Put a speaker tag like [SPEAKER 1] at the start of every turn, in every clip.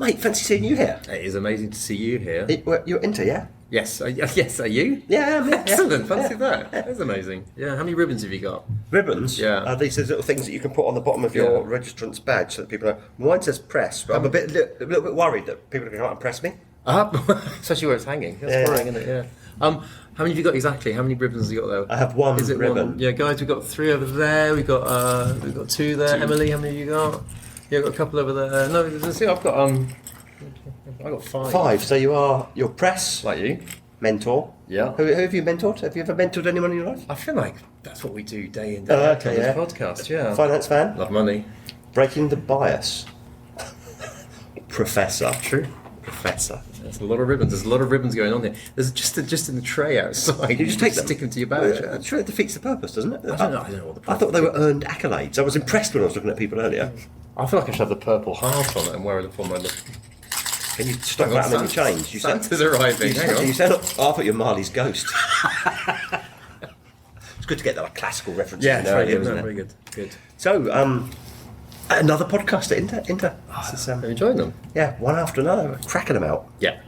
[SPEAKER 1] Mate, fancy seeing you here.
[SPEAKER 2] It is amazing to see you here.
[SPEAKER 1] You're INTA, yeah?
[SPEAKER 2] Yes, yes. Are you?
[SPEAKER 1] Yeah, I'm
[SPEAKER 2] Excellent. Fancy that. That's amazing. Yeah. How many ribbons have you got?
[SPEAKER 1] Ribbons?
[SPEAKER 2] Yeah.
[SPEAKER 1] These are little things that you can put on the bottom of your registrant's badge so that people know. Mine says press, but I'm a little bit worried that people are going to come out and press me.
[SPEAKER 2] Especially where it's hanging. That's worrying, isn't it? Yeah. How many have you got exactly? How many ribbons have you got there?
[SPEAKER 1] I have one ribbon.
[SPEAKER 2] One? Yeah, guys, we've got 3 over there. We've got 2 there. 2. Emily, how many have you got? Yeah, I've got a couple over there. No, see, I've got 5.
[SPEAKER 1] 5. So you're press.
[SPEAKER 2] Like you.
[SPEAKER 1] Mentor.
[SPEAKER 2] Yeah.
[SPEAKER 1] Who have you mentored? Have you ever mentored anyone in your life?
[SPEAKER 2] I feel like that's what we do day in, day out on this podcast, yeah.
[SPEAKER 1] Finance fan?
[SPEAKER 2] Love money.
[SPEAKER 1] Breaking the bias. Professor.
[SPEAKER 2] True.
[SPEAKER 1] Professor.
[SPEAKER 2] There's a lot of ribbons. There's a lot of ribbons going on here. There's just in the tray outside.
[SPEAKER 1] You just take them.
[SPEAKER 2] Stick them to your badge.
[SPEAKER 1] I'm sure it defeats the purpose, doesn't it?
[SPEAKER 2] I don't know what the purpose
[SPEAKER 1] I thought they were earned accolades. I was impressed when I was looking at people earlier.
[SPEAKER 2] I feel like I should have the purple heart on it and wear it for my look.
[SPEAKER 1] Can you stop that and then you change?
[SPEAKER 2] Santa's arriving. Hang on.
[SPEAKER 1] You said, I thought you're Marley's ghost. It's good to get that classical reference.
[SPEAKER 2] Yeah, it's very good.
[SPEAKER 1] Isn't it?
[SPEAKER 2] Very good. Good.
[SPEAKER 1] So, another podcast at INTA.
[SPEAKER 2] Have you enjoyed them?
[SPEAKER 1] Yeah, one after another. We're cracking them out.
[SPEAKER 2] Yeah.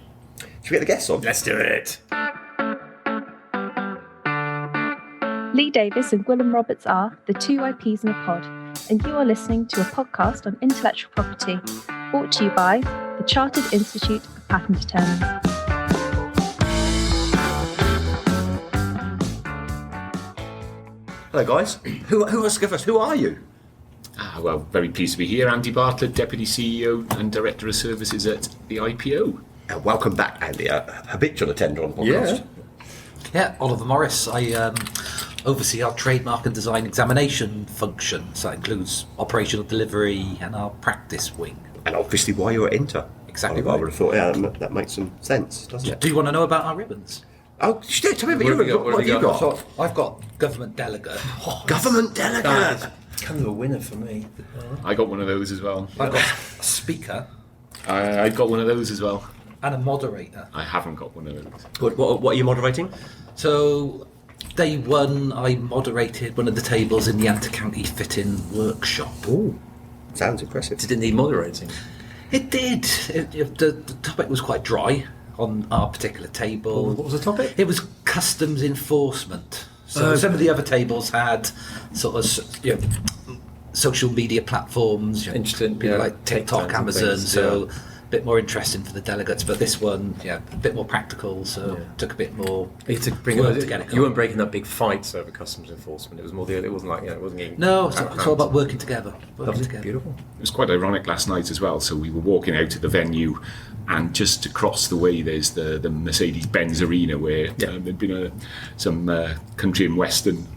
[SPEAKER 1] Should we get the guests on?
[SPEAKER 2] Let's do it.
[SPEAKER 3] Lee Davis and Gwilym Roberts are the 2 IPs in a pod, and you are listening to a podcast on intellectual property, brought to you by the Chartered Institute of Patent Attorneys.
[SPEAKER 1] Hello, guys. Who wants to go first? Who are you?
[SPEAKER 4] Well, very pleased to be here. Andy Bartlett, Deputy CEO and Director of Services at the IPO.
[SPEAKER 1] Welcome back, Andy, a habitual attender on the podcast.
[SPEAKER 5] Yeah, Oliver Morris. I oversee our trademark and design examination function, so that includes operational delivery and our practice wing.
[SPEAKER 1] And obviously why you're at INTA.
[SPEAKER 5] Exactly
[SPEAKER 1] I would have thought, that makes some sense, doesn't it?
[SPEAKER 5] Do you want to know about our ribbons?
[SPEAKER 1] Oh, tell me,
[SPEAKER 2] What
[SPEAKER 1] what have you got?
[SPEAKER 5] So I've got government delegate.
[SPEAKER 1] Government delegate!
[SPEAKER 2] Kind of a winner for me.
[SPEAKER 4] I got one of those as well.
[SPEAKER 5] I've got a speaker
[SPEAKER 4] I got one of those as well.
[SPEAKER 5] and a moderator.
[SPEAKER 4] I haven't got one of those.
[SPEAKER 1] What are you moderating?
[SPEAKER 5] So, day 1, I moderated one of the tables in the Anta County Fit-In workshop.
[SPEAKER 1] Ooh, sounds impressive.
[SPEAKER 2] Did it need moderating?
[SPEAKER 5] It did. The topic was quite dry on our particular table.
[SPEAKER 2] What was the topic?
[SPEAKER 5] It was customs enforcement. So some of the other tables had sort of social media platforms,
[SPEAKER 2] Interesting,
[SPEAKER 5] people
[SPEAKER 2] yeah.
[SPEAKER 5] like TikTok,
[SPEAKER 2] TikToks and
[SPEAKER 5] Amazon.
[SPEAKER 2] things,
[SPEAKER 5] So a bit more interesting for the delegates. But this one, a bit more practical. So took a bit more
[SPEAKER 2] You had to bring
[SPEAKER 5] work
[SPEAKER 2] it.
[SPEAKER 5] to get it
[SPEAKER 2] You
[SPEAKER 5] going.
[SPEAKER 2] weren't breaking up big fights over customs enforcement. It was more it wasn't like it wasn't getting.
[SPEAKER 5] No, it's all about working together.
[SPEAKER 2] Beautiful.
[SPEAKER 4] It was quite ironic last night as well. So we were walking out of the venue, and just across the way there's the Mercedes-Benz Arena where there'd been some country and western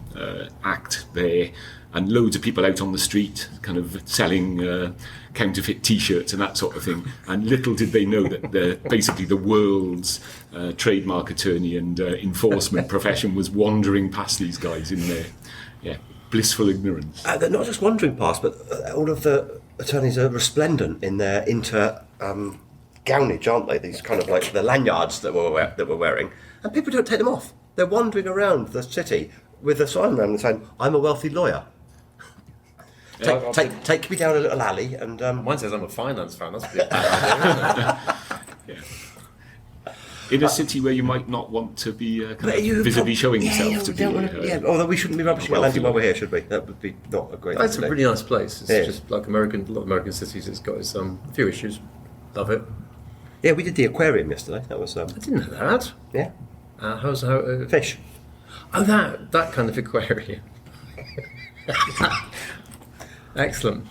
[SPEAKER 4] act there, and loads of people out on the street kind of selling counterfeit t-shirts and that sort of thing, and little did they know that basically the world's trademark attorney and enforcement profession was wandering past these guys in their blissful ignorance.
[SPEAKER 1] They're not just wandering past, but all of the attorneys are resplendent in their gownage, aren't they? These kind of like the lanyards that we're wearing, and people don't take them off. They're wandering around the city with a sign around them saying, "I'm a wealthy lawyer." Take me down a little alley and...
[SPEAKER 2] Mine says I'm a finance fan. That's pretty bad.
[SPEAKER 4] In a city where you might not want to be visibly showing yourself to be...
[SPEAKER 1] although we shouldn't be rubbishing it landing while we're here, should we? That would be not a great thing
[SPEAKER 2] It's
[SPEAKER 1] to
[SPEAKER 2] a
[SPEAKER 1] do.
[SPEAKER 2] really nice place. It's just like a lot of American cities. It's got its a few issues. Love it.
[SPEAKER 1] Yeah, we did the aquarium yesterday. That was...
[SPEAKER 2] I didn't know that.
[SPEAKER 1] yeah.
[SPEAKER 2] How's
[SPEAKER 1] Fish.
[SPEAKER 2] Oh, that kind of aquarium. Excellent.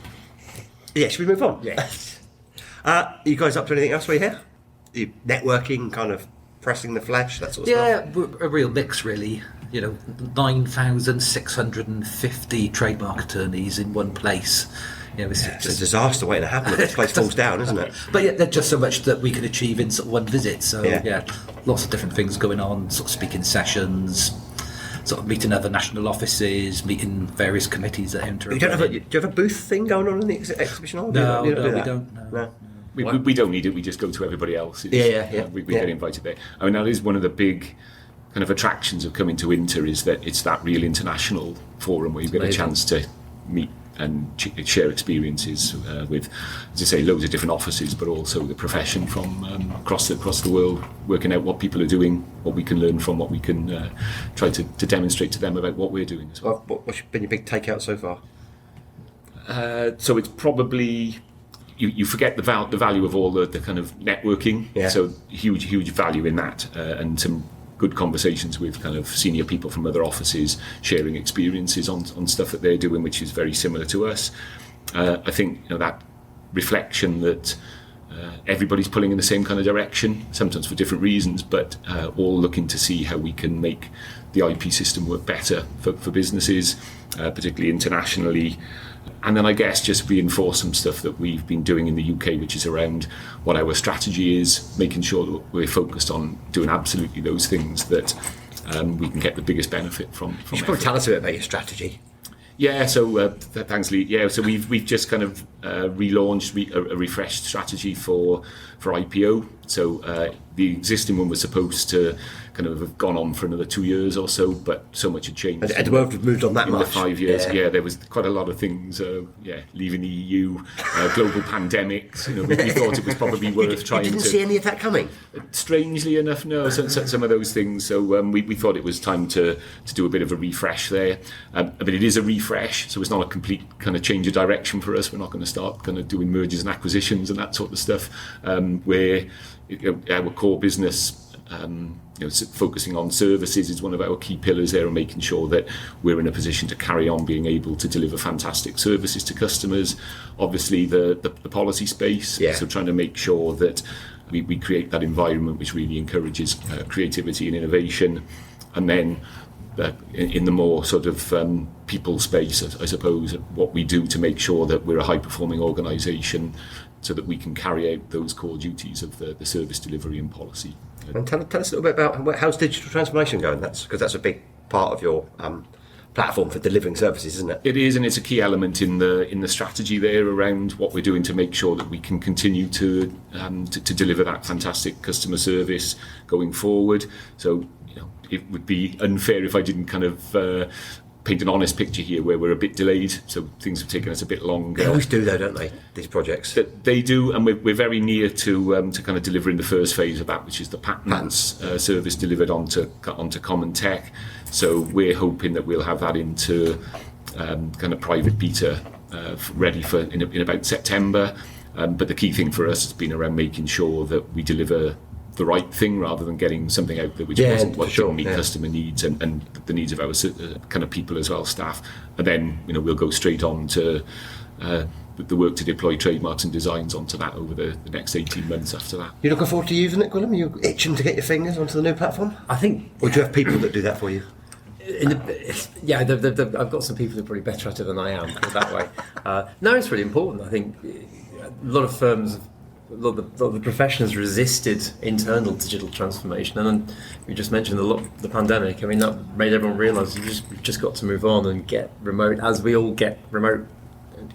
[SPEAKER 1] Yeah, should we move on?
[SPEAKER 2] Yes.
[SPEAKER 1] You guys up to anything else while you're here? You networking, kind of pressing the flesh, that sort of stuff?
[SPEAKER 5] Yeah, a real mix, really. 9,650 trademark attorneys in one place. It's
[SPEAKER 1] a disaster waiting to happen if this place falls down, isn't it?
[SPEAKER 5] But there's just so much that we can achieve in sort of one visit. So lots of different things going on, sort of speaking sessions, sort of meeting other national offices, meeting various committees that enter.
[SPEAKER 1] Do you have a booth thing going on in the exhibition hall?
[SPEAKER 5] No,
[SPEAKER 1] we
[SPEAKER 5] don't.
[SPEAKER 1] No.
[SPEAKER 4] We don't need it, we just go to everybody else. We get invited there. I mean, that is one of the big kind of attractions of coming to INTA, is that it's that real international forum where you get a chance to meet and share experiences with, as I say, loads of different offices, but also the profession from across the world, working out what people are doing, what we can learn from, what we can try to demonstrate to them about what we're doing as well.
[SPEAKER 1] What's been your big takeout so far?
[SPEAKER 4] So it's probably you forget the value of all the kind of networking.
[SPEAKER 1] Yeah.
[SPEAKER 4] So huge value in that, and some good conversations with kind of senior people from other offices, sharing experiences on stuff that they're doing, which is very similar to us. I think that reflection that everybody's pulling in the same kind of direction, sometimes for different reasons, but all looking to see how we can make the IP system work better for businesses, particularly internationally. And then I guess just reinforce some stuff that we've been doing in the UK, which is around what our strategy is, making sure that we're focused on doing absolutely those things that we can get the biggest benefit from.
[SPEAKER 1] You should probably tell us a bit about your strategy.
[SPEAKER 4] Yeah, so thanks, Lee. Yeah, so we've just kind of relaunched a refreshed strategy for IPO. So the existing one was supposed to kind of have gone on for another 2 years or so, but so much had changed.
[SPEAKER 1] And the world had moved on that
[SPEAKER 4] in
[SPEAKER 1] much.
[SPEAKER 4] The 5 years. Yeah, there was quite a lot of things. Leaving the EU, global pandemics. We thought it was probably worth trying.
[SPEAKER 1] You didn't see any of that coming.
[SPEAKER 4] Strangely enough, no. Some of those things. So we thought it was time to do a bit of a refresh there. But it is a refresh, so it's not a complete kind of change of direction for us. We're not going to start kind of doing mergers and acquisitions and that sort of stuff. Where our core business. Focusing on services is one of our key pillars there, and making sure that we're in a position to carry on being able to deliver fantastic services to customers. Obviously, the policy space, so trying to make sure that we create that environment which really encourages creativity and innovation. And then in the more sort of people space, I suppose, what we do to make sure that we're a high-performing organisation so that we can carry out those core duties of the service delivery and policy.
[SPEAKER 1] And tell us a little bit about how's digital transformation going. That's a big part of your platform for delivering services, isn't it?
[SPEAKER 4] It is, and it's a key element in the strategy there around what we're doing to make sure that we can continue to deliver that fantastic customer service going forward. So it would be unfair if I didn't kind of paint an honest picture here where we're a bit delayed, so things have taken us a bit longer.
[SPEAKER 1] They always do though, don't they, these projects?
[SPEAKER 4] They do, and we're very near to kind of delivering the first phase of that, which is the patents service delivered onto Common Tech. So we're hoping that we'll have that into kind of private beta ready for in about September. But the key thing for us has been around making sure that we deliver the right thing rather than getting something out there which wasn't what didn't meet customer needs and the needs of our kind of people as well, staff. And then we'll go straight on to the work to deploy trademarks and designs onto that over the next 18 months after that.
[SPEAKER 1] You're looking forward to using it, Gwilym? Are you itching to get your fingers onto the new platform?
[SPEAKER 2] I think.
[SPEAKER 1] Or do you have people that do that for you?
[SPEAKER 2] I've got some people who are probably better at it than I am, put it that way. No, it's really important. I think a lot of firms, a lot of the profession has resisted internal digital transformation, and then we just mentioned the pandemic. I mean, that made everyone realise you've just got to move on and get remote, as we all get remote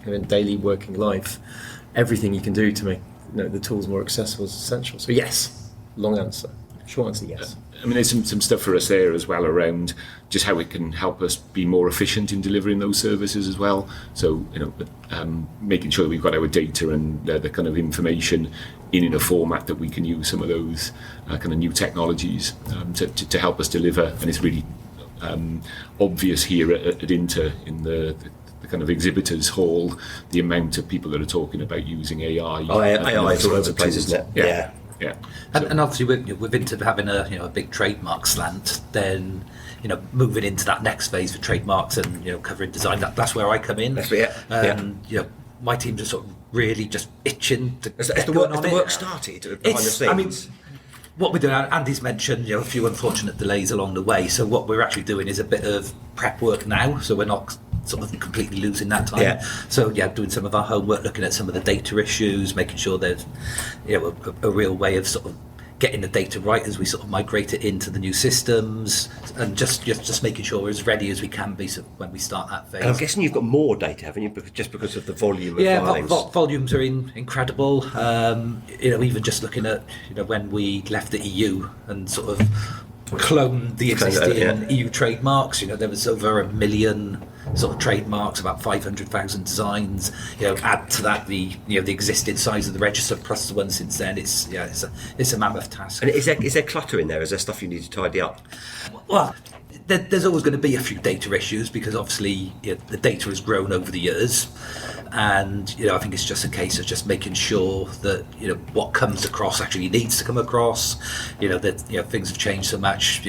[SPEAKER 2] in daily working life. Everything you can do to make the tools more accessible is essential. So yes, long answer. Short answer, yes.
[SPEAKER 4] I mean, there's some stuff for us there as well around just how it can help us be more efficient in delivering those services as well. So, making sure that we've got our data and the kind of information in a format that we can use some of those kind of new technologies to help us deliver. And it's really obvious here at INTA in the kind of exhibitors hall, the amount of people that are talking about using AI.
[SPEAKER 1] AI is all over the place, isn't it?
[SPEAKER 4] Yeah.
[SPEAKER 5] And obviously, with INTA having a big trademark slant, then moving into that next phase for trademarks and covering design, that's where I come in.
[SPEAKER 1] That's it.
[SPEAKER 5] My team's just sort of really just itching to
[SPEAKER 1] Has
[SPEAKER 5] get
[SPEAKER 1] the
[SPEAKER 5] going on
[SPEAKER 1] work
[SPEAKER 5] it.
[SPEAKER 1] started behind the scenes?
[SPEAKER 5] I mean, what we're doing, Andy's mentioned a few unfortunate delays along the way. So what we're actually doing is a bit of prep work now, so we're not sort of completely losing that time.
[SPEAKER 1] Yeah.
[SPEAKER 5] So doing some of our homework, looking at some of the data issues, making sure there's a real way of sort of getting the data right as we sort of migrate it into the new systems, and just making sure we're as ready as we can be when we start that phase.
[SPEAKER 1] And I'm guessing you've got more data, haven't you? Just because of the volume of filings.
[SPEAKER 5] Volumes are incredible. Even just looking at when we left the EU and sort of clone the existing
[SPEAKER 1] yeah.
[SPEAKER 5] EU trademarks. There was over 1 million sort of trademarks, about 500,000 designs. Add to that the existing size of the register plus the one since then. It's a mammoth task.
[SPEAKER 1] And is there clutter in there? Is there stuff you need to tidy up?
[SPEAKER 5] Well, there's always going to be a few data issues because obviously the data has grown over the years, and I think it's just a case of just making sure that what comes across actually needs to come across. That things have changed so much.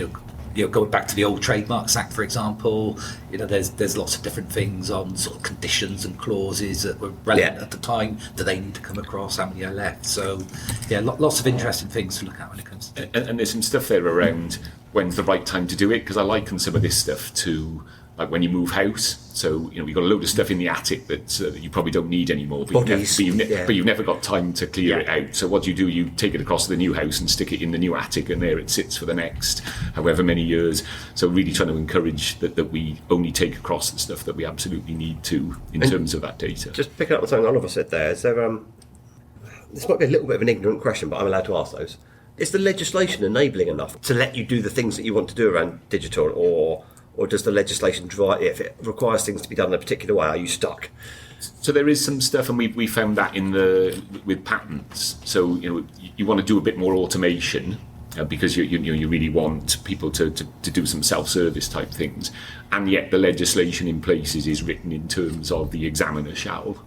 [SPEAKER 5] Going back to the old Trademarks Act, for example, there's lots of different things on sort of conditions and clauses that were relevant at the time. Do they need to come across? How many are left? So, lots of interesting things to look at when it comes to.
[SPEAKER 4] And there's some stuff there around when's the right time to do it, because I liken some of this stuff to like when you move house. So you've got a load of stuff in the attic that you probably don't need anymore, but you've never got time to clear it out. So what do? You take it across to the new house and stick it in the new attic, and there it sits for the next however many years. So really trying to encourage that we only take across the stuff that we absolutely need to in terms of that data.
[SPEAKER 1] Just picking up on something Oliver said there, is there this might be a little bit of an ignorant question, but I'm allowed to ask those. Is the legislation enabling enough to let you do the things that you want to do around digital, or does the legislation drive, if it requires things to be done in a particular way, are you stuck?
[SPEAKER 4] So there is some stuff, and we found that with patents. So you want to do a bit more automation because you really want people to do some self-service type things, and yet the legislation in places is written in terms of the examiner shall,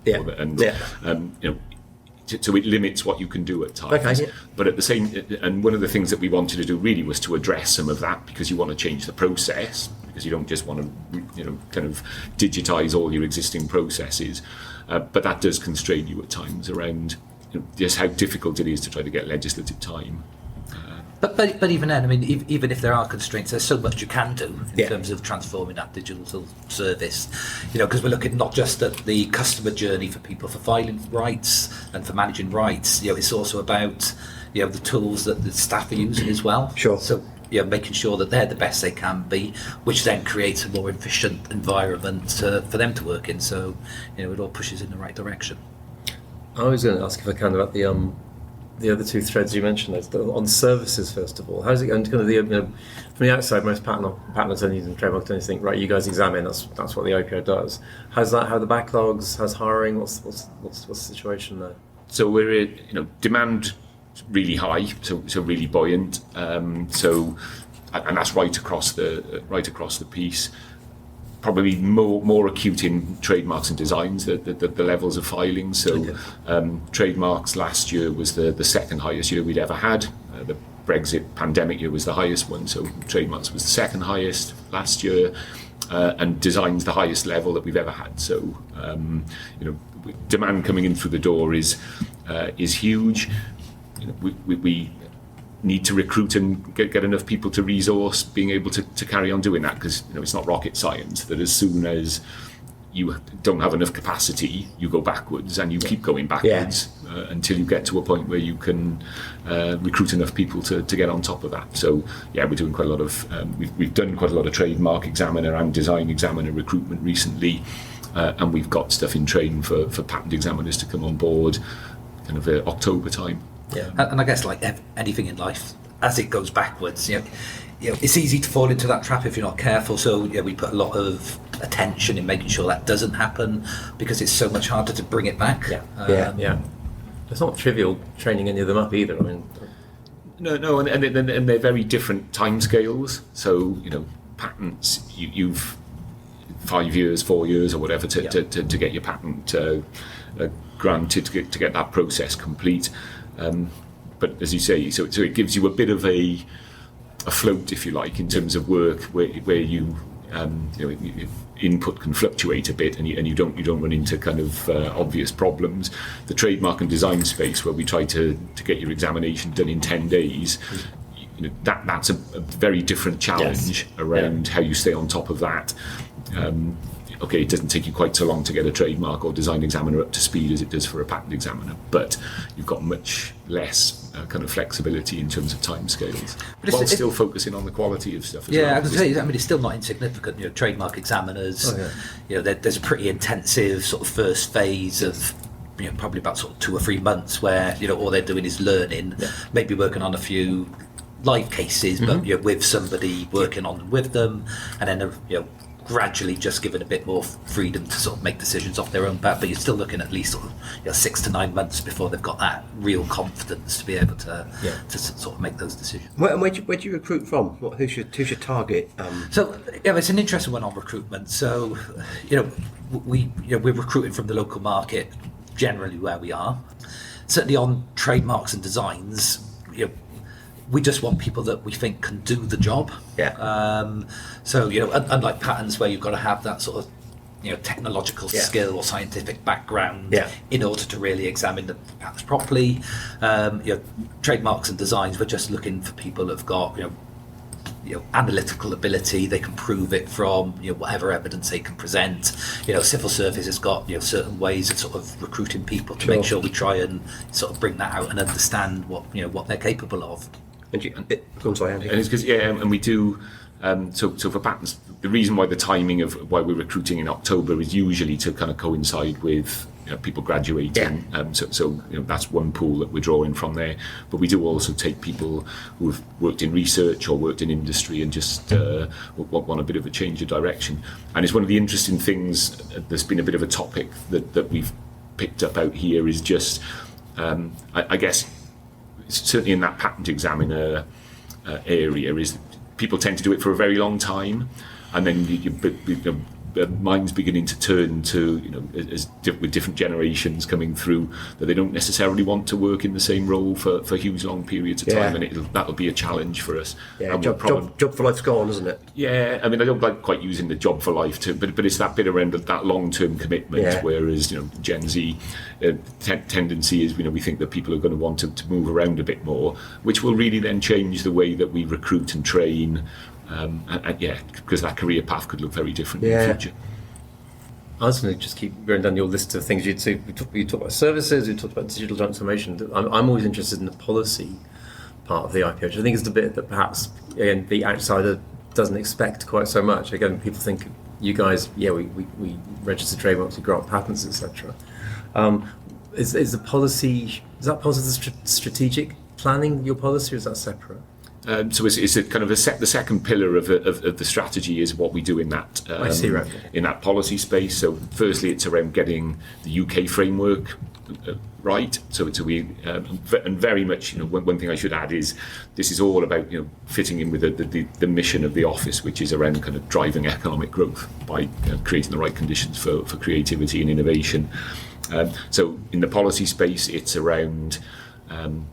[SPEAKER 4] so it limits what you can do at times.
[SPEAKER 1] Okay, yeah.
[SPEAKER 4] But at the same, and one of the things that we wanted to do really was to address some of that, because you want to change the process, because you don't just want to kind of digitize all your existing processes, but that does constrain you at times around just how difficult it is to try to get legislative time.
[SPEAKER 5] But even then, I mean, even if there are constraints, there's so much you can do in terms of transforming that digital service. Because we're looking not just at the customer journey for people for filing rights and for managing rights. It's also about the tools that the staff are using as well.
[SPEAKER 1] Sure.
[SPEAKER 5] So making sure that they're the best they can be, which then creates a more efficient environment for them to work in. So it all pushes in the right direction.
[SPEAKER 2] I was going to ask if I can about the other two threads you mentioned, on services first of all. How's it going to kind of from the outside, most patent attorneys and trademark attorneys think, right, you guys examine, that's what the IPO does. How's that? How are the backlogs? How's hiring? What's the situation there?
[SPEAKER 4] So we're demand really high, so really buoyant. And that's right across the piece. Probably more acute in trademarks and designs, the levels of filings. So trademarks last year was the second highest year we'd ever had. The Brexit pandemic year was the highest one, so trademarks was the second highest last year, and designs the highest level that we've ever had. So demand coming in through the door is huge. We need to recruit and get enough people to resource being able to carry on doing that, because it's not rocket science that as soon as you don't have enough capacity you go backwards, and you keep going backwards until you get to a point where you can recruit enough people to get on top of that. So we're doing quite a lot of we've done quite a lot of trademark examiner and design examiner recruitment recently, and we've got stuff in train for patent examiners to come on board kind of October time.
[SPEAKER 5] Yeah, and I guess like anything in life, as it goes backwards, it's easy to fall into that trap if you're not careful. So we put a lot of attention in making sure that doesn't happen, because it's so much harder to bring it back.
[SPEAKER 2] It's not trivial training any of them up either. I mean,
[SPEAKER 4] no, and they're very different timescales. So patents, you've 5 years, 4 years, or whatever to get your patent granted, to get that process complete. But as you say, so it gives you a bit of a float, if you like, in terms of work where you input can fluctuate a bit, and you don't run into kind of obvious problems. The trademark and design space, where we try to get your examination done in 10 days, that's a very different challenge around how you stay on top of that. It doesn't take you quite so long to get a trademark or design examiner up to speed as it does for a patent examiner, but you've got much less kind of flexibility in terms of timescales, while still focusing on the quality of stuff as well.
[SPEAKER 5] I was going to say, I mean, it's still not insignificant. Trademark examiners, there's a pretty intensive sort of first phase of probably about sort of 2 or 3 months where all they're doing is learning, maybe working on a few live cases, but with somebody working on them with them, and then gradually just given a bit more freedom to sort of make decisions off their own bat. But you're still looking at least sort of 6 to 9 months before they've got that real confidence to be able to sort of make those decisions.
[SPEAKER 1] Where do you recruit from? Who's your target?
[SPEAKER 5] So it's an interesting one on recruitment. So we're recruiting from the local market generally where we are. Certainly on trademarks and designs, we just want people that we think can do the job. So unlike patents where you've got to have that sort of technological skill or scientific background in order to really examine the patents properly, trademarks and designs, we're just looking for people that've got analytical ability. They can prove it from whatever evidence they can present. Civil service has got certain ways of sort of recruiting people to make sure we try and sort of bring that out and understand what they're capable of.
[SPEAKER 1] I'm sorry, Andy.
[SPEAKER 4] And it's because and we do. So for patents, the reason why the timing of why we're recruiting in October is usually to kind of coincide with people graduating. So that's one pool that we're drawing from there. But we do also take people who've worked in research or worked in industry and just want a bit of a change of direction. And it's one of the interesting things that's been a bit of a topic that we've picked up out here is just, I guess, certainly in that patent examiner area, is people tend to do it for a very long time, and then minds beginning to turn to with different generations coming through that they don't necessarily want to work in the same role for huge long periods of time, and that'll be a challenge for us.
[SPEAKER 1] Job for life's gone, isn't it?
[SPEAKER 4] I mean, I don't like quite using the job for life term, but it's that bit around that long-term commitment, whereas Gen Z tendency is we think that people are going to want to move around a bit more, which will really then change the way that we recruit and train. Because that career path could look very different in the future.
[SPEAKER 2] I was going to just keep going down your list of things you'd say. You talk about services, you talked about digital transformation. I'm always interested in the policy part of the IPO, which I think is the bit that perhaps, again, the outsider doesn't expect quite so much. Again, people think you guys, we register trademarks, we grant patents, etc. Is the policy, is that part of the strategic planning, your policy, or is that separate?
[SPEAKER 4] So it's a kind of the second pillar of the strategy is what we do in that in that policy space. So firstly, it's around getting the UK framework right. So we and very much one thing I should add is this is all about fitting in with the mission of the office, which is around kind of driving economic growth by creating the right conditions for creativity and innovation. So in the policy space, it's around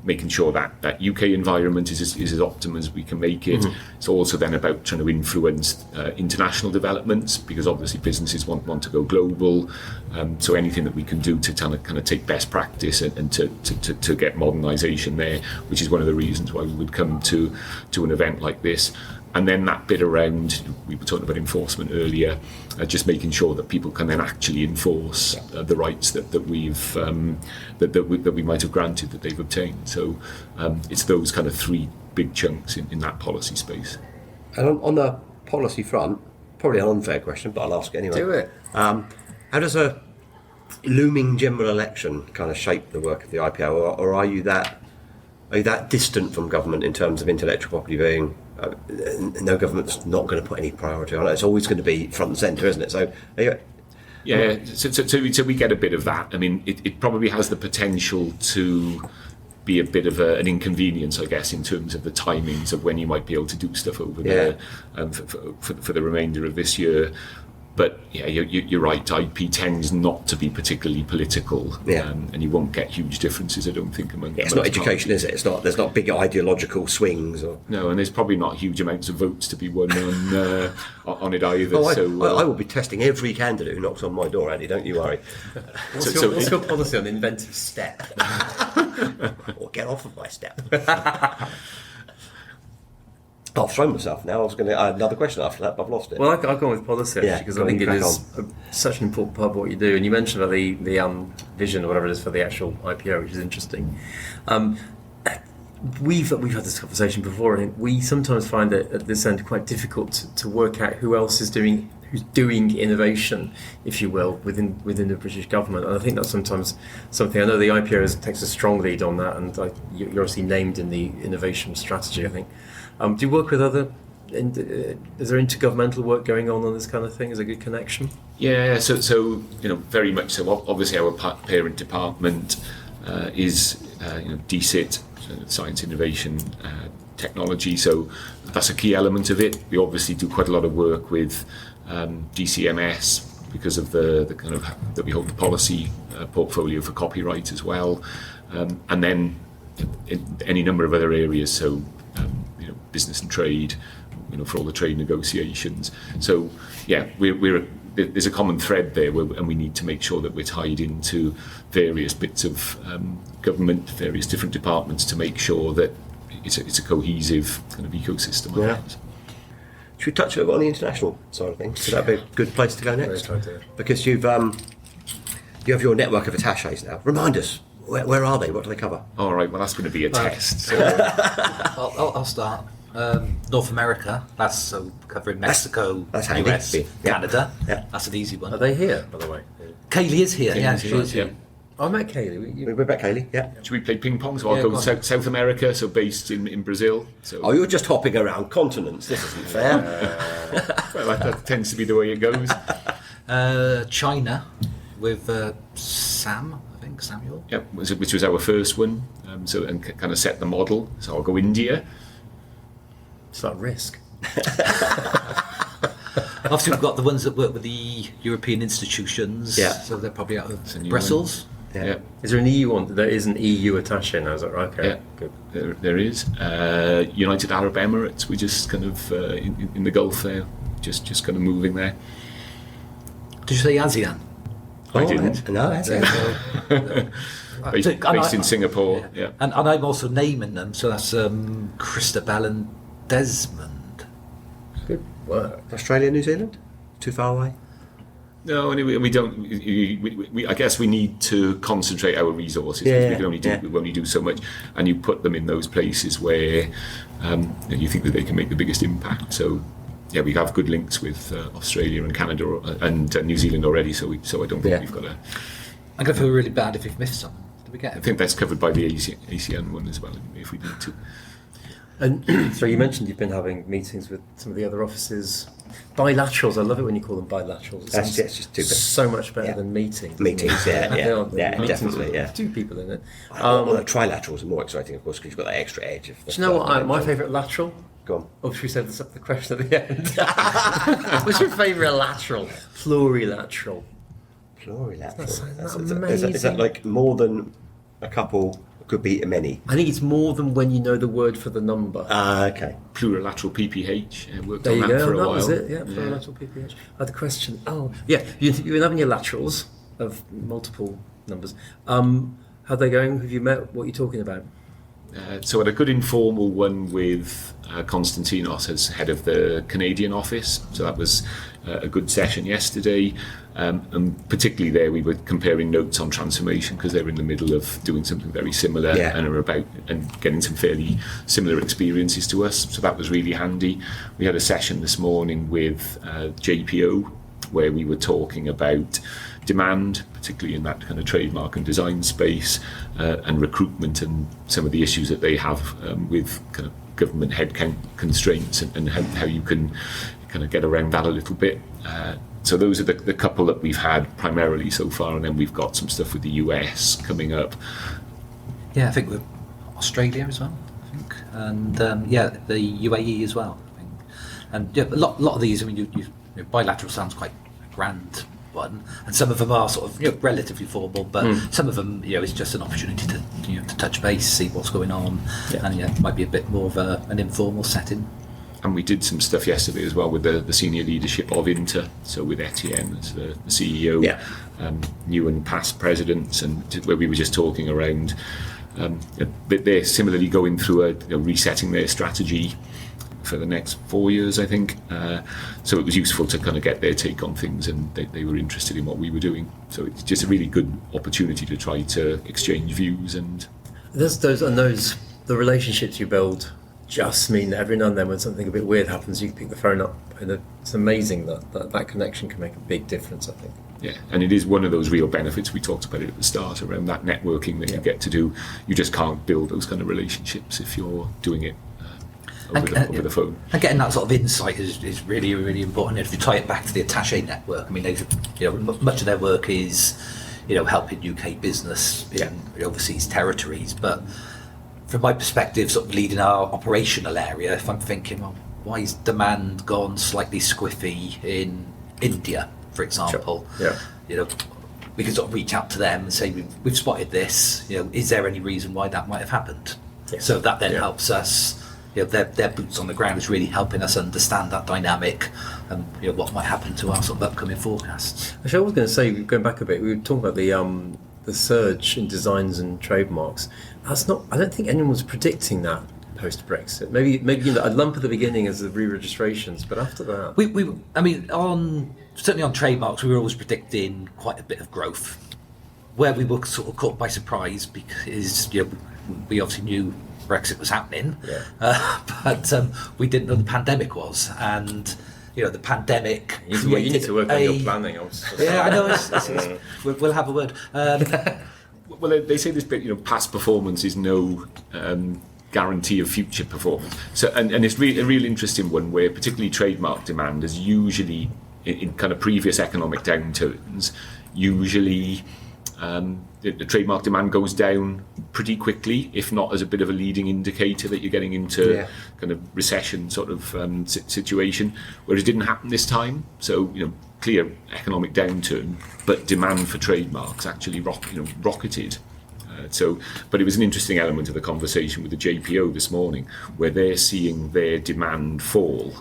[SPEAKER 4] making sure that UK environment is as optimum as we can make it. It's also then about trying to influence international developments, because obviously businesses want to go global. So anything that we can do to kind of take best practice and to get modernisation there, which is one of the reasons why we would come to an event like this. And then that bit around, we were talking about enforcement earlier, just making sure that people can then actually enforce the rights that we've that we might have granted that they've obtained. So it's those kind of three big chunks in that policy space.
[SPEAKER 1] And on the policy front, probably an unfair question, but I'll ask it anyway.
[SPEAKER 2] Do it.
[SPEAKER 1] How does a looming general election kind of shape the work of the IPO, or are you that distant from government in terms of intellectual property being? No government's not going to put any priority on it. It's always going to be front and centre, isn't it? So,
[SPEAKER 4] so we get a bit of that. I mean, it probably has the potential to be a bit of an inconvenience, I guess, in terms of the timings of when you might be able to do stuff over there for the remainder of this year. But you're right. IP tends not to be particularly political, and you won't get huge differences, I don't think, among.
[SPEAKER 1] It's not education, is it? It's not. There's not big ideological swings.
[SPEAKER 4] No, and there's probably not huge amounts of votes to be won on it either.
[SPEAKER 1] I will be testing every candidate who knocks on my door, Andy. Don't you worry.
[SPEAKER 2] What's your policy on the inventive step?
[SPEAKER 1] Or get off of my step. I've thrown myself now. I was going to another question after that, but I've lost it.
[SPEAKER 2] Well, I've gone with policy actually, because I think it is such an important part of what you do. And you mentioned about the vision or whatever it is for the actual IPO, which is interesting. we've had this conversation before. I think we sometimes find it at this end quite difficult to work out who's doing innovation, if you will, within the British government. And I think that's sometimes something. I know the IPO takes a strong lead on that, and you're obviously named in the innovation strategy, I think. Do you work with other? Is there intergovernmental work going on this kind of thing? Is there a good connection?
[SPEAKER 4] Yeah, so very much so. Obviously, our parent department is DCIT, Science, Innovation, Technology. So that's a key element of it. We obviously do quite a lot of work with DCMS because of the kind of that we hold the policy portfolio for copyright as well, and then in any number of other areas. So business and trade, for all the trade negotiations. So yeah, there's a common thread there, and we need to make sure that we're tied into various bits of government, various different departments, to make sure that it's a cohesive kind of ecosystem.
[SPEAKER 1] Yeah. Should we touch a bit on the international side of things? Could that be a good place to go next? Because you have your network of attaches now. Remind us, where are they? What do they cover?
[SPEAKER 4] All right, well, that's going to be a test. So.
[SPEAKER 5] I'll start. North America, that's covering Mexico,
[SPEAKER 1] that's handy.
[SPEAKER 5] US, Canada.
[SPEAKER 1] Yeah.
[SPEAKER 5] That's an easy one.
[SPEAKER 2] Are they here, by the way?
[SPEAKER 5] Kaylee is here. Yeah, she is here.
[SPEAKER 2] I met Kaylee.
[SPEAKER 1] We're back, Kaylee. Yeah.
[SPEAKER 4] Should we play ping pong? So I'll go South America, so based in Brazil. So.
[SPEAKER 1] Oh, you're just hopping around continents. This isn't fair.
[SPEAKER 4] Well, that tends to be the way it goes.
[SPEAKER 5] China with Samuel.
[SPEAKER 4] Yep, which was our first one. And kind of set the model. So I'll go India.
[SPEAKER 2] It's that risk.
[SPEAKER 5] Obviously, we've got the ones that work with the European institutions.
[SPEAKER 1] Yeah.
[SPEAKER 5] So they're probably out of Brussels.
[SPEAKER 1] Yeah.
[SPEAKER 2] Is there an EU one? There is an EU attaché now, is that right? Okay.
[SPEAKER 4] Yeah,
[SPEAKER 2] good.
[SPEAKER 4] There is. United Arab Emirates, we're just kind of in the Gulf there, just kind of moving there.
[SPEAKER 5] Did you say ASEAN?
[SPEAKER 4] I didn't.
[SPEAKER 1] No, that's it.
[SPEAKER 4] Based in Singapore, yeah.
[SPEAKER 5] And I'm also naming them, so that's Christabel and Desmond.
[SPEAKER 2] Good work.
[SPEAKER 1] Australia, New Zealand? Too far away?
[SPEAKER 4] No, and we don't. I guess we need to concentrate our resources.
[SPEAKER 1] Yeah,
[SPEAKER 4] we can only do so much, and you put them in those places where you think that they can make the biggest impact. So, yeah, we have good links with Australia and Canada and New Zealand already. So I don't think we've got a.
[SPEAKER 5] I'm going to feel really bad if we've missed something. Did we get it?
[SPEAKER 4] I think that's covered by the ASEAN one as well, if we need to.
[SPEAKER 2] And so you mentioned you've been having meetings with some of the other offices. Bilaterals, I love it when you call them bilaterals.
[SPEAKER 1] That's just too big.
[SPEAKER 2] So much better than meetings.
[SPEAKER 1] Meetings, yeah,
[SPEAKER 2] Meetings
[SPEAKER 1] definitely,
[SPEAKER 2] with
[SPEAKER 1] yeah.
[SPEAKER 2] Two people in it.
[SPEAKER 1] Well, trilaterals are more exciting, of course, because you've got that extra edge. Of
[SPEAKER 2] Do you know what my favourite lateral?
[SPEAKER 1] Go on.
[SPEAKER 2] Or should we say the question at the end? What's your favourite lateral? Plurilateral.
[SPEAKER 1] Plurilateral.
[SPEAKER 2] That's amazing.
[SPEAKER 1] Is that like more than a couple? Could be many.
[SPEAKER 2] I think it's more than when you know the word for the number.
[SPEAKER 1] Okay.
[SPEAKER 4] Plurilateral PPH. Worked
[SPEAKER 2] There
[SPEAKER 4] on
[SPEAKER 2] you
[SPEAKER 4] that
[SPEAKER 2] go.
[SPEAKER 4] for a
[SPEAKER 2] That
[SPEAKER 4] while.
[SPEAKER 2] was it. Yeah, plurilateral PPH. I had a question. Oh, yeah. You've been having your laterals of multiple numbers. How they going? Have you met? What are you talking about?
[SPEAKER 4] So I had a good informal one with Konstantinos as head of the Canadian office. So that was a good session yesterday. And particularly there we were comparing notes on transformation because they were in the middle of doing something very similar and are about and getting some fairly similar experiences to us. So that was really handy. We had a session this morning with JPO where we were talking about demand, particularly in that kind of trademark and design space, and recruitment and some of the issues that they have with kind of government headcount constraints and how you can kind of get around that a little bit. So those are the couple that we've had primarily so far, and then we've got some stuff with the US coming up.
[SPEAKER 5] Yeah, I think with Australia as well, I think. And the UAE as well, I think. And yeah, a lot of these, I mean, you bilateral sounds quite a grand one, and some of them are sort of relatively formal, but some of them, it's just an opportunity to touch base, see what's going on, and it might be a bit more of an informal setting.
[SPEAKER 4] And we did some stuff yesterday as well with the senior leadership of INTA, so with Etienne as the CEO, new and past presidents, and where we were just talking around. They're similarly going through resetting their strategy for the next 4 years, I think. So it was useful to kind of get their take on things, and they were interested in what we were doing. So it's just a really good opportunity to try to exchange views. And
[SPEAKER 2] Those the relationships you build just mean that every now and then when something a bit weird happens, you can pick the phone up, and it's amazing that connection can make a big difference, I think.
[SPEAKER 4] Yeah, and it is one of those real benefits we talked about it at the start around that networking that you get to do. You just can't build those kind of relationships if you're doing it over the phone.
[SPEAKER 5] And getting that sort of insight is really, really important. If you tie it back to the attaché network, I mean, much of their work is, helping UK business in overseas territories. But from my perspective, sort of leading our operational area, if I'm thinking, well, why is demand gone slightly squiffy in India, for example?
[SPEAKER 2] Sure. Yeah.
[SPEAKER 5] We can sort of reach out to them and say, we've spotted this. Is there any reason why that might have happened? Yeah. So that then helps us. Their boots on the ground is really helping us understand that dynamic and what might happen to our sort of upcoming forecasts.
[SPEAKER 2] Actually, I was going to say, going back a bit, we were talking about the surge in designs and trademarks. I don't think anyone was predicting that post Brexit. Maybe a lump at the beginning as the re-registrations, but after that,
[SPEAKER 5] certainly on trademarks, we were always predicting quite a bit of growth. Where we were sort of caught by surprise because we obviously knew Brexit was happening, but we didn't know the pandemic was, and the pandemic.
[SPEAKER 2] You need to work on your planning.
[SPEAKER 5] I know. We'll have a word.
[SPEAKER 4] Well, they say this bit, past performance is no guarantee of future performance. So, and it's a real interesting one where particularly trademark demand is usually in kind of previous economic downturns, usually. The trademark demand goes down pretty quickly, if not as a bit of a leading indicator that you're getting into kind of recession sort of situation, whereas it didn't happen this time. So, clear economic downturn, but demand for trademarks actually rocketed. But it was an interesting element of the conversation with the JPO this morning, where they're seeing their demand fall,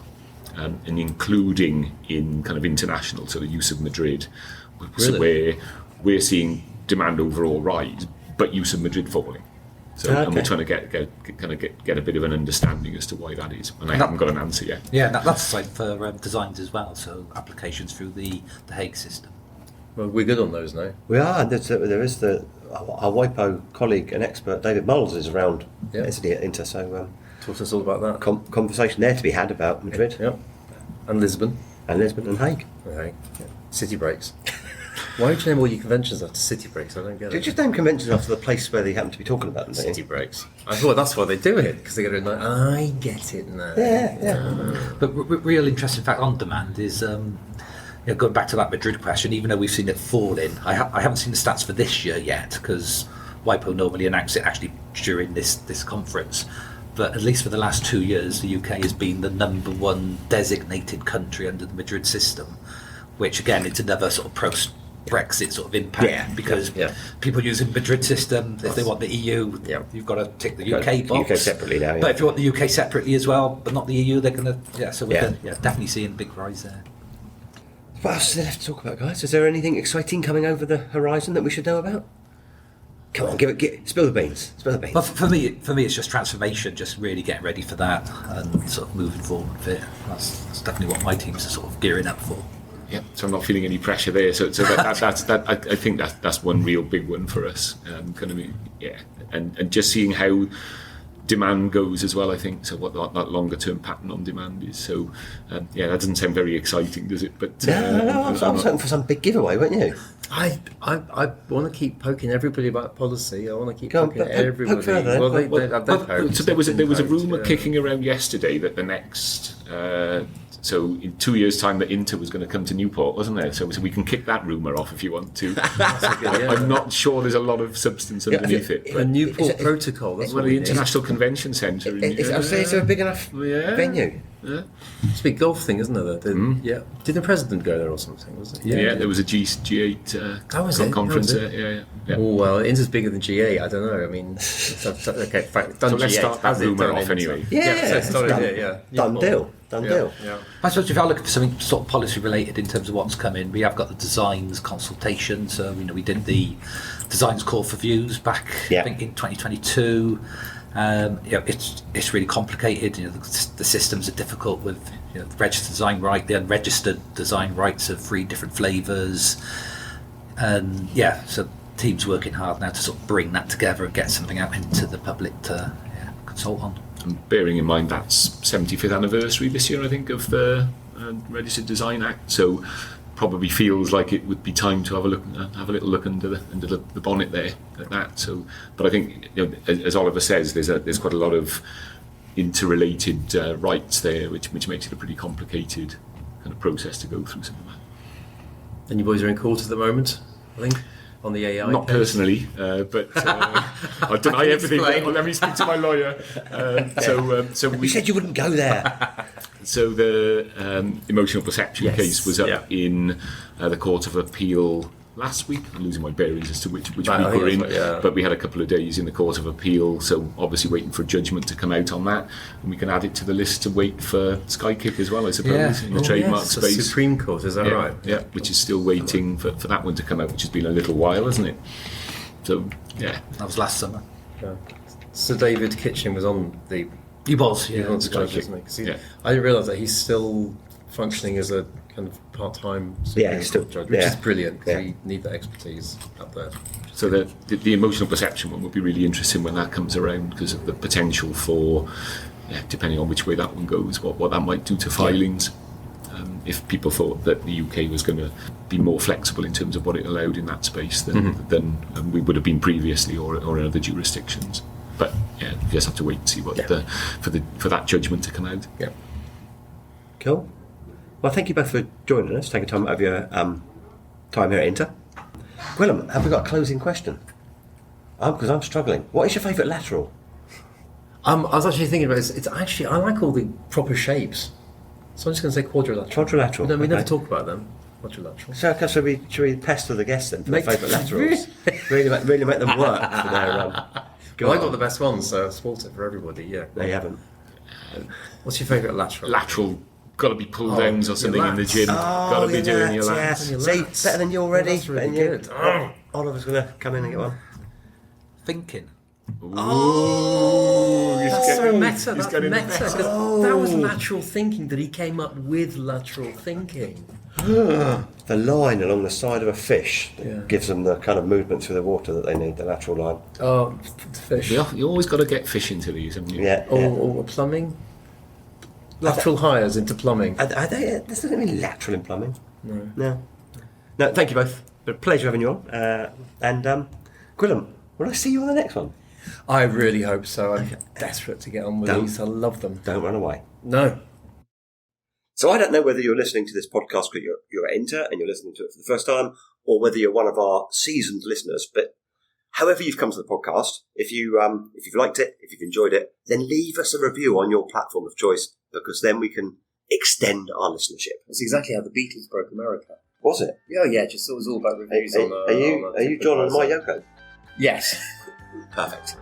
[SPEAKER 4] and including in kind of international, so the use of Madrid, so where we're seeing demand overall rise, but use of Madrid falling. So, and we're trying to get a bit of an understanding as to why that is, and I haven't got an answer yet.
[SPEAKER 5] Yeah, that's the same for designs as well. So applications through the Hague system.
[SPEAKER 2] Well, we're good on those now.
[SPEAKER 1] We are, and there is our WIPO colleague and expert David Moles is around, isn't he, at INTA? So
[SPEAKER 2] talk to us all about that.
[SPEAKER 1] Conversation there to be had about Madrid,
[SPEAKER 2] and Lisbon,
[SPEAKER 1] and Hague.
[SPEAKER 2] City breaks. Why don't you name all your conventions after city breaks? I don't get it.
[SPEAKER 1] Do you just name conventions after the place where they happen to be talking about them?
[SPEAKER 2] City breaks. I thought that's why they do it, because they go to I get it now.
[SPEAKER 1] Yeah.
[SPEAKER 5] But real interesting fact on demand is going back to that Madrid question. Even though we've seen it falling, I haven't seen the stats for this year yet, because WIPO normally announce it actually during this conference. But at least for the last 2 years, the UK has been the number one designated country under the Madrid system, which again, it's another sort of post-Brexit sort of impact, because people using Madrid system, if they want the EU, you've got to tick the UK box.
[SPEAKER 1] UK separately now,
[SPEAKER 5] But if you want the UK separately as well, but not the EU, they're going to, so we're definitely seeing a big rise there.
[SPEAKER 1] What else is there left to talk about, guys? Is there anything exciting coming over the horizon that we should know about? Come on, spill the beans.
[SPEAKER 5] Well, for me, it's just transformation, just really getting ready for that and sort of moving forward with it. That's definitely what my teams are sort of gearing up for.
[SPEAKER 4] Yeah, so I'm not feeling any pressure there. So that's I think that's one real big one for us. And just seeing how demand goes as well. I think so. What that longer term pattern on demand is. So that doesn't sound very exciting, does it? But
[SPEAKER 1] no, I'm hoping for some big giveaway, weren't you?
[SPEAKER 2] I want to keep poking everybody about policy. I want to keep poking everybody.
[SPEAKER 4] So there was a rumour kicking around yesterday that the next. So in 2 years' time, the INTA was going to come to Newport, wasn't there? So we can kick that rumour off if you want to. I'm not sure there's a lot of substance underneath it.
[SPEAKER 2] A Newport protocol. That's
[SPEAKER 4] the International Convention Centre.
[SPEAKER 1] Is there a big enough venue?
[SPEAKER 2] Yeah. It's a big golf thing, isn't it? Yeah. Did the president go there or something? Was it?
[SPEAKER 4] Yeah, there was a G8 conference there. Yeah.
[SPEAKER 2] Oh well, INTA's bigger than G8. I don't know. I mean, okay, fine.
[SPEAKER 4] So let's start that rumour off anyway.
[SPEAKER 1] Done deal.
[SPEAKER 5] Yeah. I suppose if I look at something sort of policy related in terms of what's coming, we have got the designs consultation. So we did the designs call for views back I think in 2022. It's really complicated. The systems are difficult with the registered design right, the unregistered design rights of 3 different flavours, and so teams working hard now to sort of bring that together and get something out into the public to and so on.
[SPEAKER 4] And bearing in mind that's 75th anniversary this year, I think, of the Registered Design Act. So probably feels like it would be time to have a little look under the bonnet there at that. So, but I think, as Oliver says, there's quite a lot of interrelated rights there, which makes it a pretty complicated kind of process to go through some of that.
[SPEAKER 2] And you boys are in court at the moment, I think, on the AI.
[SPEAKER 4] Not
[SPEAKER 2] case.
[SPEAKER 4] personally, but I deny everything. Let me speak to my lawyer. So
[SPEAKER 1] You said you wouldn't go there.
[SPEAKER 4] So the emotional perception case was up in the Court of Appeal last week. I'm losing my bearings as to which week we're in, but we had a couple of days in the Court of Appeal, so obviously waiting for judgment to come out on that, and we can add it to the list to wait for Skykick as well, I suppose, in the trademark space.
[SPEAKER 2] The Supreme Court, is that right?
[SPEAKER 4] Yeah, which is still waiting for that one to come out, which has been a little while, hasn't it? So, yeah.
[SPEAKER 5] That was last summer.
[SPEAKER 2] Yeah. Sir David Kitchen was on the...
[SPEAKER 5] He was,
[SPEAKER 2] He was on the judge, isn't he? 'Cause I didn't realise that he's still functioning as a kind of part-time Supreme Court judge, which is brilliant, because we need that expertise up there.
[SPEAKER 4] So the emotional perception one would be really interesting when that comes around, because of the potential for, depending on which way that one goes, what that might do to filings. If people thought that the UK was going to be more flexible in terms of what it allowed in that space than we would have been previously, or in other jurisdictions. But you just have to wait and see what for that judgment to come out.
[SPEAKER 2] Yeah.
[SPEAKER 1] Cool. Well, thank you both for joining us, taking time out of your time here at INTA. Gwilym, have we got a closing question? Because I'm struggling. What is your favourite lateral?
[SPEAKER 2] I was actually thinking about it. It's actually, I like all the proper shapes. So I'm just going to say quadrilateral.
[SPEAKER 1] Quadrilateral.
[SPEAKER 2] No, we never talk about them. Quadrilateral.
[SPEAKER 1] So should we pester the guests then for their favourite laterals? really make them work for their...
[SPEAKER 2] Well, I got the best ones, so I sport it for everybody, yeah.
[SPEAKER 1] No, you haven't.
[SPEAKER 2] What's your favourite lateral?
[SPEAKER 4] Lateral, got to be pull downs or something in the gym. Got to be doing your lats.
[SPEAKER 1] See, better than you already.
[SPEAKER 2] That's really good.
[SPEAKER 1] Oliver's going to come in and get one.
[SPEAKER 5] Thinking.
[SPEAKER 2] That's so meta. That's
[SPEAKER 4] getting
[SPEAKER 2] meta.
[SPEAKER 4] better.
[SPEAKER 2] 'Cause that was lateral thinking that he came up with lateral thinking.
[SPEAKER 1] The line along the side of a fish that gives them the kind of movement through the water that they need, the lateral line.
[SPEAKER 2] Oh, fish.
[SPEAKER 4] You always got to get fish into these, haven't you?
[SPEAKER 1] Yeah.
[SPEAKER 2] Or plumbing. Lateral hires into plumbing.
[SPEAKER 1] Are they, this doesn't mean lateral in plumbing. No, thank you both. Been a pleasure having you on. And Gwilym, will I see you on the next one?
[SPEAKER 2] I really hope so. I'm desperate to get on with these. I love them.
[SPEAKER 1] Don't run away.
[SPEAKER 2] No.
[SPEAKER 1] So I don't know whether you're listening to this podcast because you're at INTA and you're listening to it for the first time, or whether you're one of our seasoned listeners. But however you've come to the podcast, if you've liked it, if you've enjoyed it, then leave us a review on your platform of choice, because then we can extend our listenership.
[SPEAKER 2] It's exactly how the Beatles broke America.
[SPEAKER 1] Was it?
[SPEAKER 2] Yeah. Just it was all about reviews.
[SPEAKER 1] Are you John and my Yoko?
[SPEAKER 2] Yes.
[SPEAKER 1] Perfect.